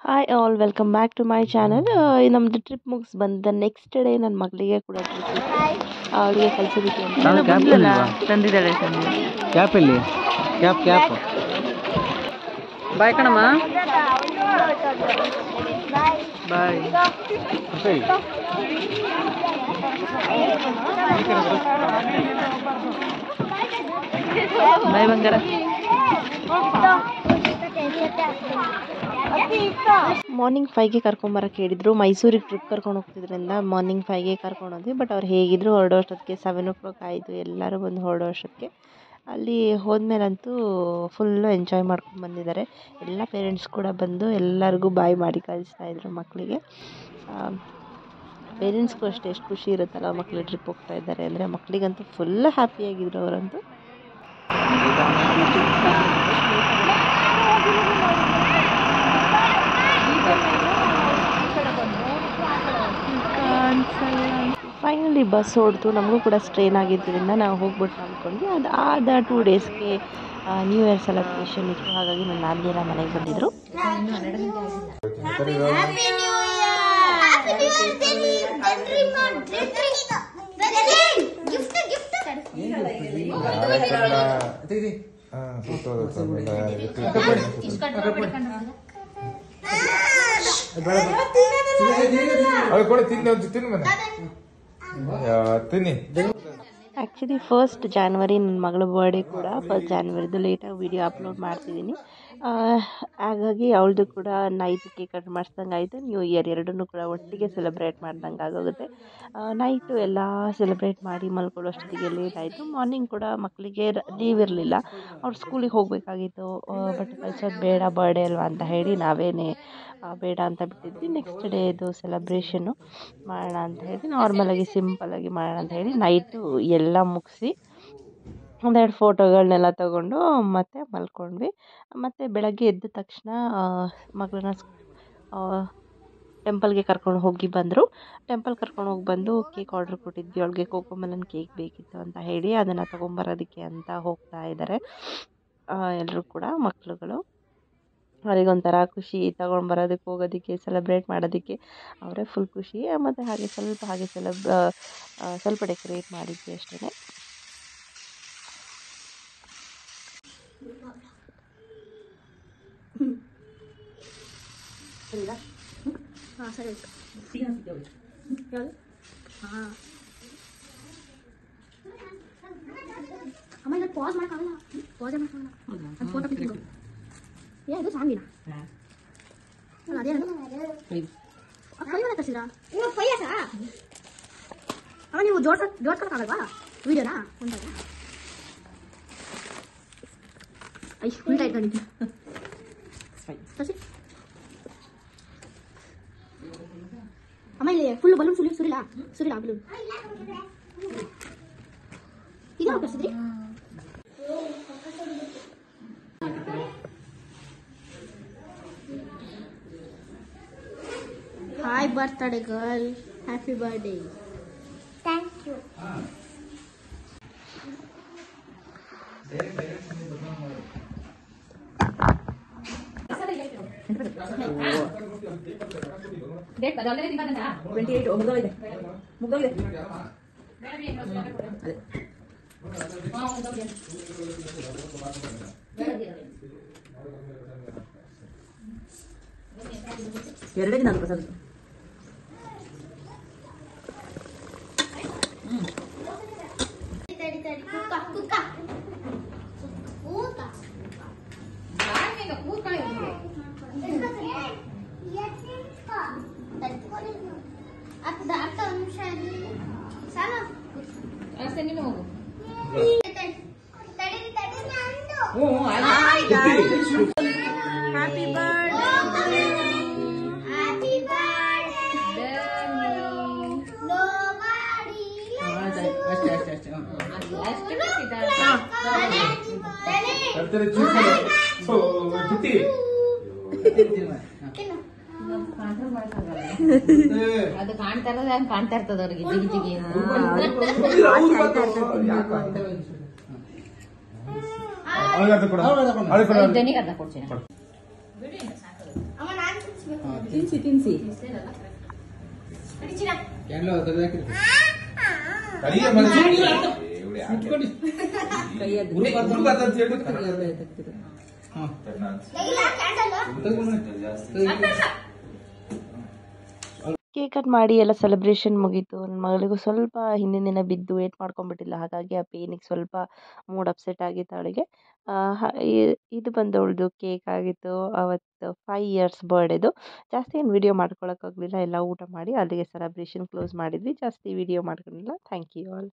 Hi all welcome back to my channel. ನಮ್ಮದು trip ಮುಗಿಸ್ ಬಂದ ನೆಕ್ಸ್ಟ್ ಡೇ ನನ್ನ ಮಗಳಿಗೆ ಕೂಡ ಟ್ರಿಪ್ ಇತ್ತು. ಅವಳಿಗೆ ಕಲಿಸೋದಕ್ಕೆ ಅಂತ ತಂದಿದ್ದಾಳೆ. ಕ್ಯಾಪ್ ಇಲ್ಲಿ ಕ್ಯಾಪ್ ಬಾಯ್ ಕಣಮ್ಮ ಬಾಯ್. ಬಾಯ್ ಬಂಗಾರ. ಮಾರ್ನಿಂಗ್ 5ಗೆ ಕರ್ಕೊಂಬರಕ್ಕೆ ಹೇಳಿದ್ರು. ಮೈಸೂರಿಗೆ ಟ್ರಿಪ್ ಕರ್ಕೊಂಡು ಹೋಗ್ತಿದ್ರಿಂದ ಮಾರ್ನಿಂಗ್ 5ಗೆ ಕರ್ಕೊಂಡು ಹೋದ್ವಿ. ಬಟ್ ಅವ್ರು ಹೇಗಿದ್ರು ಹೊರಡೋ ಅಷ್ಟೊತ್ತಿಗೆ 7 o'clock ಆಯಿತು. ಎಲ್ಲರೂ ಬಂದು ಹೊರಡೋ ಅಷ್ಟೊತ್ತಿಗೆ ಅಲ್ಲಿ ಹೋದ್ಮೇಲಂತೂ ಫುಲ್ಲು ಎಂಜಾಯ್ ಮಾಡ್ಕೊಂಡು ಬಂದಿದ್ದಾರೆ. ಎಲ್ಲ ಪೇರೆಂಟ್ಸ್ ಕೂಡ ಬಂದು ಎಲ್ಲರಿಗೂ ಬಾಯ್ ಮಾಡಿ ಕಳಿಸ್ತಾಯಿದ್ರು ಮಕ್ಕಳಿಗೆ. ಪೇರೆಂಟ್ಸ್ಗೂ ಅಷ್ಟೇ ಎಷ್ಟು ಖುಷಿ ಇರುತ್ತಲ್ಲ ಮಕ್ಕಳು ಟ್ರಿಪ್ ಹೋಗ್ತಾ ಇದ್ದಾರೆ ಅಂದರೆ. ಮಕ್ಕಳಿಗಂತೂ ಫುಲ್ ಹ್ಯಾಪಿಯಾಗಿದ್ರು ಅವರಂತೂ. ಫೈನಲಿ ಬಸ್ ಹೊಡ್ತು. ನಮಗೂ ಕೂಡ ಸ್ಟ್ರೈನ್ ಆಗಿದ್ದರಿಂದ ನಾವು ಹೋಗ್ಬಿಟ್ಟು ಅಂದ್ಕೊಂಡ್ವಿ. ಆದ 2 ಡೇಸ್ಗೆ ನ್ಯೂ ಇಯರ್ ಸೆಲೆಬ್ರೇಷನ್ ಇತ್ತು. ಹಾಗಾಗಿ ನನ್ನ ನಾದಿನಿಯರ ಮನೆಗೆ ಬಂದಿದ್ರು. ಆ್ಯಕ್ಚುಲಿ 1st January ನನ್ನ ಮಗಳ ಬರ್ಡೇ ಕೂಡ. 1st January ಲೇಟಾಗಿ ವಿಡಿಯೋ ಅಪ್ಲೋಡ್ ಮಾಡ್ತಿದ್ದೀನಿ. ಹಾಗಾಗಿ ಅವಳದು ಕೂಡ ನೈಟ್ ಕೇಕ್ ಕಟ್ ಮಾಡಿಸ್ದಂಗೆ ಆಯಿತು. ನ್ಯೂ ಇಯರ್ ಎರಡನ್ನೂ ಕೂಡ ಒಟ್ಟಿಗೆ ಸೆಲೆಬ್ರೇಟ್ ಮಾಡ್ದಂಗೆ ಆಗೋಗುತ್ತೆ. ನೈಟು ಎಲ್ಲ ಸೆಲೆಬ್ರೇಟ್ ಮಾಡಿ ಮಲ್ಕೊಳ್ಳೋ ಅಷ್ಟೊತ್ತಿಗೆ ಲೇಟ್ ಆಯಿತು. ಮಾರ್ನಿಂಗ್ ಕೂಡ ಮಕ್ಕಳಿಗೆ ಲೀವ್ ಇರಲಿಲ್ಲ. ಅವ್ರು ಸ್ಕೂಲಿಗೆ ಹೋಗಬೇಕಾಗಿತ್ತು. ಬಟ್ ಕಳ್ಸೋದು ಬೇಡ, ಬರ್ಡೇ ಅಲ್ವಾ ಅಂತ ಹೇಳಿ ನಾವೇನೇ ಬೇಡ ಅಂತ ಬಿಟ್ಟಿದ್ವಿ. ನೆಕ್ಸ್ಟ್ ಡೇ ಇದು ಸೆಲೆಬ್ರೇಷನ್ನು ಮಾಡೋಣ ಅಂತ ಹೇಳಿ ನಾರ್ಮಲಾಗಿ ಸಿಂಪಲಾಗಿ ಮಾಡೋಣ ಅಂತ ಹೇಳಿ ನೈಟು ಎಲ್ಲ ಮುಗಿಸಿ ಒಂದೆರಡು ಫೋಟೋಗಳನ್ನೆಲ್ಲ ತೊಗೊಂಡು ಮತ್ತೆ ಮಲ್ಕೊಂಡ್ವಿ. ಮತ್ತು ಬೆಳಗ್ಗೆ ಎದ್ದ ತಕ್ಷಣ ಮಗಳನ್ನ ಟೆಂಪಲ್ಗೆ ಕರ್ಕೊಂಡು ಹೋಗಿ ಬಂದರು. ಟೆಂಪಲ್ ಕರ್ಕೊಂಡು ಹೋಗಿ ಬಂದು ಕೇಕ್ ಆರ್ಡ್ರ್ ಕೊಟ್ಟಿದ್ವಿ. ಅವಳಿಗೆ ಕೋಕೋಮೆಲನ್ ಕೇಕ್ ಬೇಕಿತ್ತು ಅಂತ ಹೇಳಿ ಅದನ್ನು ತೊಗೊಂಬರೋದಕ್ಕೆ ಅಂತ ಹೋಗ್ತಾ ಇದ್ದಾರೆ ಎಲ್ಲರೂ ಕೂಡ ಮಕ್ಕಳುಗಳು. ಅವರಿಗೊಂಥರ ಖುಷಿ ತೊಗೊಂಡ್ಬರೋದಕ್ಕೆ, ಹೋಗೋದಕ್ಕೆ, ಸೆಲೆಬ್ರೇಟ್ ಮಾಡೋದಕ್ಕೆ ಅವರೇ ಫುಲ್ ಖುಷಿ. ಮತ್ತು ಹಾಗೆ ಸ್ವಲ್ಪ ಡೆಕೋರೇಟ್ ಮಾಡಿದ್ವಿ ಅಷ್ಟೇ. ಆಮೇಲೆ ಪಾಸ್ ಮಾಡೋಕ್ಕಾಗಲ್ಲ. ಪಾಸೇ ಮಾಡೋಕ್ಕಾಗಲ್ಲ. ಫೋಟೋ ಕ್ಲಿಕ್ ಇದು ಸಾಂಗಿನ ಅದೇನು ಕಳಿಸಿದ್ರಾ? ಅವ ನೀವು ಜೋಡ್ಸೋಕ್ಕಾಗಲ್ವಾ ವಿಡಿಯೋನಾ? ಉಂಟಾಗ ಉಂಟಾ ಇಟ್ಕೊಂಡಿದ್ದೆ ಆಮೇಲೆ ಫುಲ್ ಬಲೂನ್ ಸುರಿಲ್ಲ ಬಲೂನ್ ಈಗ ಕಳಿಸಿದ್ರಿ. Hi birthday girl, happy birthday. Thank you. Date badalne dinga 28 ಮುಗ್ದೋಗಿದೆ. ಎರಡೇ ದಿನ ಪ್ರಸಾದ. Happy birthday. Happy birthday. Nobody. ಅದು ಕಾಣ್ತಾ ಇರ್ತದ ಅವ್ರಿಗೆ ಜಿಗಿ ಜಿಗಿ. ದನಿಗೆ ಅರ್ಧ ಕೊಡ್ತೀನಿ. ತಿನ್ಸಿ ತಿನ್ಸಿ ಕೇಕ್ ಕಟ್ ಮಾಡಿ ಎಲ್ಲ ಸೆಲೆಬ್ರೇಷನ್ ಮುಗೀತು. ನನ್ನ ಮಗಳಿಗೂ ಸ್ವಲ್ಪ ಹಿಂದಿನ ದಿನ ಬಿದ್ದು ವೇಟ್ ಮಾಡ್ಕೊಂಬಿಟ್ಟಿಲ್ಲ, ಹಾಗಾಗಿ ಆ ಪೇನಿಗೆ ಸ್ವಲ್ಪ ಮೂಡ್ ಅಪ್ಸೆಟ್ ಆಗಿತ್ತು ಅವಳಿಗೆ. ಇದು ಬಂದು ಅವಳದು ಕೇಕ್ ಆಗಿತ್ತು ಅವತ್ತು 5 ಇಯರ್ಸ್ ಬರ್ಡೇದು. ಜಾಸ್ತಿ ಏನು ವಿಡಿಯೋ ಮಾಡ್ಕೊಳಕ್ಕಾಗಲಿಲ್ಲ, ಎಲ್ಲ ಊಟ ಮಾಡಿ ಅಲ್ಲಿಗೆ ಸೆಲೆಬ್ರೇಷನ್ ಕ್ಲೋಸ್ ಮಾಡಿದ್ವಿ. ಜಾಸ್ತಿ ವಿಡಿಯೋ ಮಾಡ್ಕೊಂಡಿಲ್ಲ. Thank you all.